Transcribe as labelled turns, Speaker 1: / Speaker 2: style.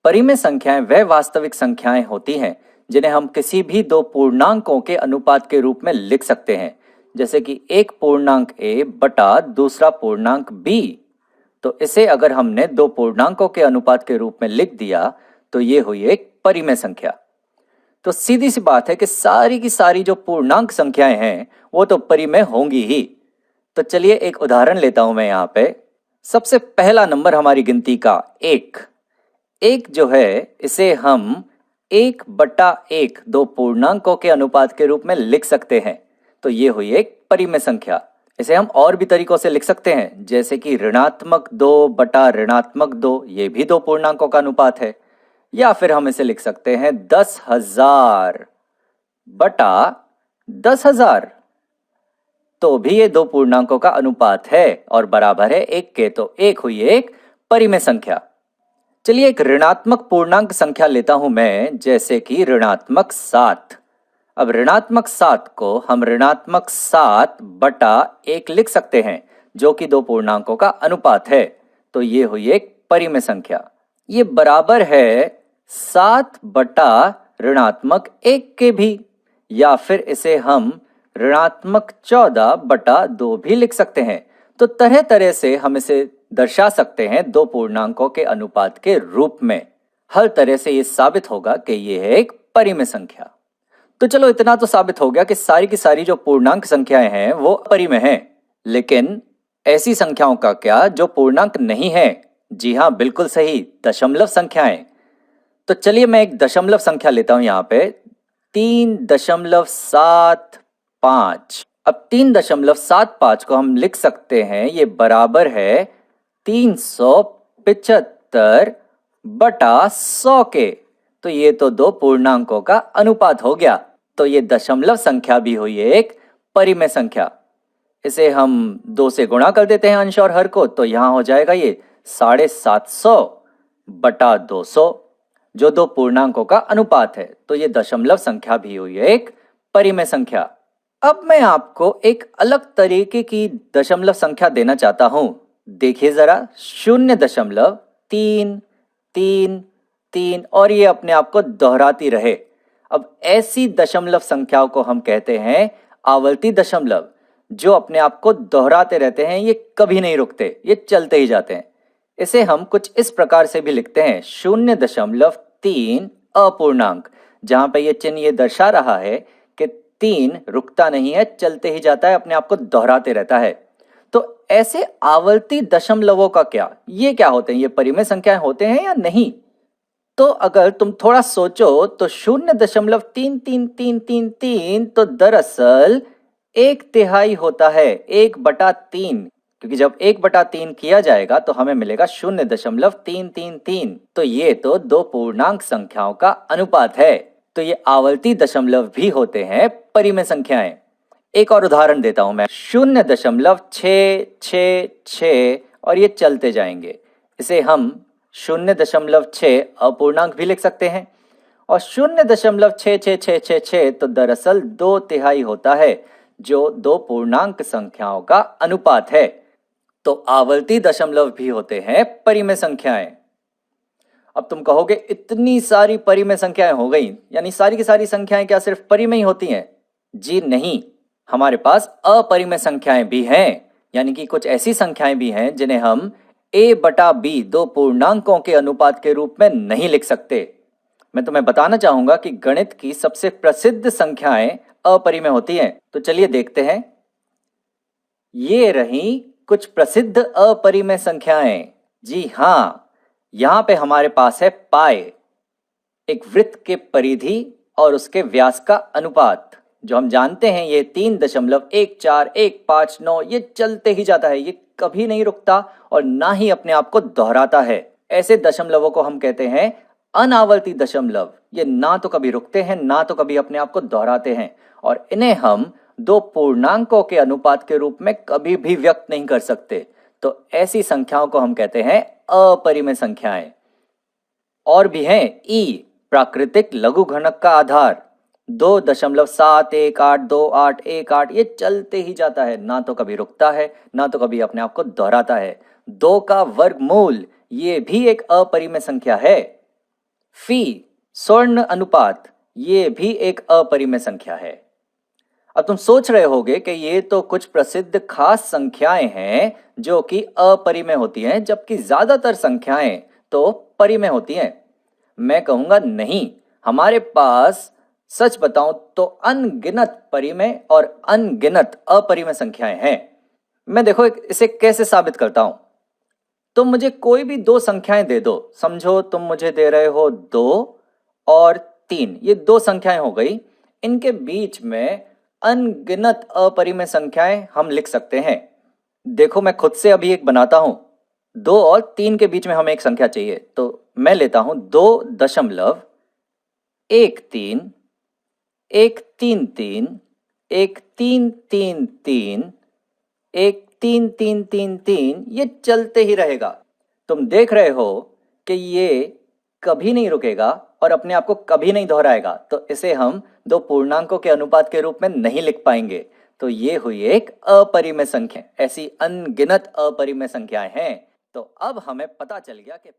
Speaker 1: परिमेय संख्याएं वह वास्तविक संख्याएं होती हैं जिन्हें हम किसी भी दो पूर्णांकों के अनुपात के रूप में लिख सकते हैं, जैसे कि एक पूर्णांक a बटा दूसरा पूर्णांक b। तो इसे अगर हमने दो पूर्णांकों के अनुपात के रूप में लिख दिया तो ये हुई एक परिमेय संख्या। तो सीधी सी बात है कि सारी की सारी जो पूर्णांक संख्याएं हैं वो तो परिमेय होंगी ही। तो चलिए एक उदाहरण लेता हूं मैं यहाँ पे। सबसे पहला नंबर हमारी गिनती का एक जो है इसे हम 1/1 दो पूर्णांकों के अनुपात के रूप में लिख सकते हैं। तो ये हुई एक परिमेय संख्या। इसे हम और भी तरीकों से लिख सकते हैं, जैसे कि ऋणात्मक 2 बटा ऋणात्मक 2, ये भी दो पूर्णांकों का अनुपात है। या फिर हम इसे लिख सकते हैं 10,000 बटा 10,000, तो भी ये दो पूर्णांकों का अनुपात है और बराबर है 1 के। तो एक हुई एक परिमेय संख्या। चलिए एक ऋणात्मक पूर्णांक संख्या लेता हूं मैं, जैसे कि ऋणात्मक 7। अब ऋणात्मक 7 को हम ऋणात्मक 7 बटा 1 लिख सकते हैं, जो कि दो पूर्णांकों का अनुपात है। तो ये हुई एक परिमेय संख्या। ये बराबर है 7 बटा ऋणात्मक 1 के भी। या फिर इसे हम ऋणात्मक 14 बटा 2 भी लिख सकते हैं। तो तरह तरह से हम इसे दर्शा सकते हैं दो पूर्णांकों के अनुपात के रूप में। हर तरह से ये साबित होगा कि ये है एक परिमेय संख्या। तो चलो इतना तो साबित हो गया कि सारी की सारी जो पूर्णांक संख्याएं हैं वो परिमेय हैं। लेकिन ऐसी संख्याओं का क्या जो पूर्णांक नहीं है? जी हाँ, बिल्कुल सही, दशमलव संख्याएं। तो चलिए मैं एक दशमलव संख्या लेता हूं यहाँ पे, 3.75। अब 3.75 को हम लिख सकते हैं, ये बराबर है 375 बटा 100 के। तो ये तो दो पूर्णांकों का अनुपात हो गया। तो ये दशमलव संख्या भी हुई एक परिमेय संख्या। इसे हम 2 से गुणा कर देते हैं अंश और हर को, तो यहां हो जाएगा ये 750 बटा 200, जो दो पूर्णांकों का अनुपात है। तो ये दशमलव संख्या भी हुई एक परिमेय संख्या। अब मैं आपको एक अलग तरीके की दशमलव संख्या देना चाहता हूं। देखिए जरा, 0.333 और ये अपने आप को दोहराती रहे। अब ऐसी दशमलव संख्याओं को हम कहते हैं आवर्ती दशमलव, जो अपने आप को दोहराते रहते हैं, ये कभी नहीं रुकते, ये चलते ही जाते हैं। इसे हम कुछ इस प्रकार से भी लिखते हैं, 0.3 अपूर्णांक, जहां पे ये चिन्ह ये दर्शा रहा है कि 3 रुकता नहीं है, चलते ही जाता है, अपने आप को दोहराते रहता है। तो ऐसे आवर्ती दशमलवों का क्या, ये क्या होते हैं? ये परिमेय संख्याएं होते हैं या नहीं? तो अगर तुम थोड़ा सोचो तो 0.3333 तो दरअसल 1/3 होता है, 1/3, क्योंकि जब 1/3 किया जाएगा तो हमें मिलेगा 0.333। तो ये तो दो पूर्णांक संख्याओं का अनुपात है। तो ये आवर्ती दशमलव भी होते हैं परिमेय संख्याएं। एक और उदाहरण देता हूं मैं, 0.666 और ये चलते जाएंगे। इसे हम 0.6 अपूर्णांक भी लिख सकते हैं। और 0.66666 तो दरअसल 2/3 होता है, जो दो पूर्णांक संख्याओं का अनुपात है। तो आवर्ती दशमलव भी होते हैं परिमेय संख्याएं। अब तुम कहोगे इतनी सारी परिमेय संख्याएं हो गई, यानी सारी की सारी संख्याएं क्या सिर्फ परिमेय होती हैं? जी नहीं, हमारे पास अपरिमेय संख्याएं भी हैं, यानी कि कुछ ऐसी संख्याएं भी हैं जिन्हें हम a/b दो पूर्णांकों के अनुपात के रूप में नहीं लिख सकते। मैं तुम्हें बताना चाहूंगा कि गणित की सबसे प्रसिद्ध संख्याएं अपरिमेय होती हैं। तो चलिए देखते हैं। ये रही कुछ प्रसिद्ध अपरिमेय संख्याएं। जी हां, यहां पे हमारे पास है पाई, एक वृत्त के परिधि और उसके व्यास का अनुपात, जो हम जानते हैं ये 3.14159, ये चलते ही जाता है, ये कभी नहीं रुकता और ना ही अपने आप को दोहराता है। ऐसे दशमलवों को हम कहते हैं अनावर्ती दशमलव। ये ना तो कभी रुकते हैं, ना तो कभी अपने आप को दोहराते हैं, और इन्हें हम दो पूर्णांकों के अनुपात के रूप में कभी भी व्यक्त नहीं कर सकते। तो ऐसी संख्याओं को हम कहते हैं अपरिमेय संख्याएं। और भी हैं ई, प्राकृतिक लघुगणक का आधार, 2.7182818, ये चलते ही जाता है, ना तो कभी रुकता है, ना तो कभी अपने आप को दोहराता है। 2 का वर्गमूल, ये भी एक अपरिमेय संख्या है। फी स्वर्ण अनुपात, ये भी एक अपरिमेय संख्या है। अब तुम सोच रहे होगे कि ये तो कुछ प्रसिद्ध खास संख्याएं हैं जो कि अपरिमेय होती हैं, जबकि ज्यादातर संख्याएं तो परिमेय होती हैं। मैं कहूंगा नहीं, हमारे पास सच बताऊं तो अनगिनत परिमेय और अनगिनत अपरिमेय संख्याएं हैं। मैं देखो इसे कैसे साबित करता हूं। तुम मुझे कोई भी दो संख्याएं दे दो, समझो तुम मुझे दे रहे हो 2 और 3, ये दो संख्याएं हो गई। इनके बीच में अनगिनत अपरिमेय संख्याएं हम लिख सकते हैं। देखो मैं खुद से अभी एक बनाता हूं। 2 और 3 के बीच में हमें एक संख्या चाहिए, तो मैं लेता हूं 2.13 133 1333 13333, ये चलते ही रहेगा। तुम देख रहे हो कि ये कभी नहीं रुकेगा और अपने आप को कभी नहीं दोहराएगा, तो इसे हम दो पूर्णांकों के अनुपात के रूप में नहीं लिख पाएंगे। तो ये हुई एक अपरिमेय संख्या। ऐसी अनगिनत अपरिमेय संख्याएं हैं। तो अब हमें पता चल गया कि